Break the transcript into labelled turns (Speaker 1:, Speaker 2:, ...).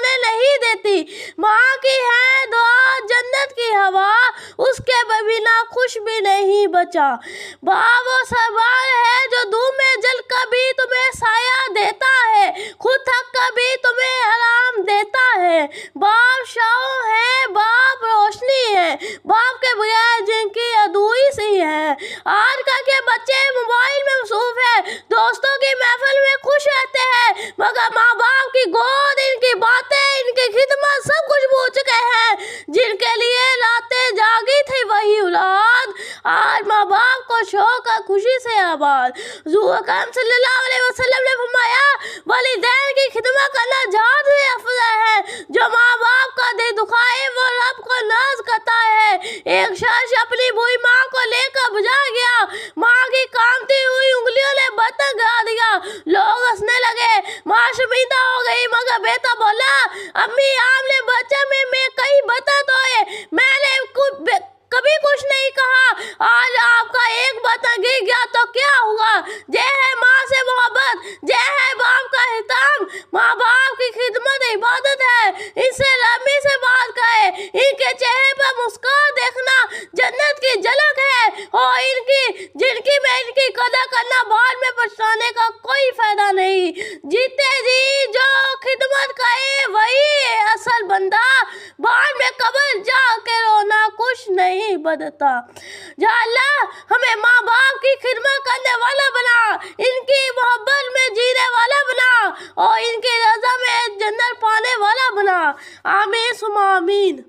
Speaker 1: ہونے نہیں دیتی۔ ماں کی ہے دعا جنت کی ہوا، اس کے بنا خوش بھی نہیں بچا۔ باپ وہ سوار ہے جو دھوپ میں جل کر بھی تمہیں سایہ دیتا ہے، خود تھک کر بھی تمہیں آرام دیتا ہے۔ باپ شعاع ہے، باپ روشنی ہے، باپ کے بغیر جن کی ادھوری سی ہے۔ آج کل کے بچے موبائل میں مصروف ہیں، دوستوں کی محفل میں خوش رہتے ہیں، مگر ماں باپ کی گود، ان کی باتیں، ان کی خدمت سب کچھ بھول چکے ہیں۔ جن کے لیے راتیں جاگی تھی وہی اولاد، آج ماں باپ کو چھوڑ کر خوشی سے آباد۔ حضور اکرم صلی اللہ علیہ وسلم نے فرمایا، والدین کی خدمت کرنا جہاد سے افضل ہے۔ جو ماں باپ کا دل دکھائے وہ رب کو ناراض کرتا ہے۔ ایک شخص اپنی بوڑھی ماں کو لے کر بازار گیا، ماں کی کامتی ہوئی انگلیوں نے برتن گرا دیا، لوگ ہنسنے لگے، ماں شرمندہ ہو گئی، مگر بیٹا بولا، امی آپ نے بچپن میں کئی برتن دھوئے، میں نے کبھی کچھ نہیں کہا، آج آپ کا ایک برتن گر گیا تو کیا ہوا؟ یہ ہے ماں سے محبت، یہ ہے باپ کا احترام۔ ماں باپ کی خدمت عبادت ہے، ان سے نرمی سے بات کرے، ان کے چہرے پر مسکراہٹ دیکھنا جنت کی جھلک ہے، اور جن کی قدر کرنا بعد میں پچھتانے کا کوئی فائدہ نہیں۔ جیتے جی جو خدمت کرے وہی ہے اصل بندہ، بعد میں قبر جا کے رونا کچھ نہیں بدلتا۔ یا اللہ ہمیں ماں باپ کی خدمت کرنے والا بنا، ان کی محبت میں جینے والا بنا، اور ان کی رضا میں جنت پانے والا بنا۔ آمین ثم آمین۔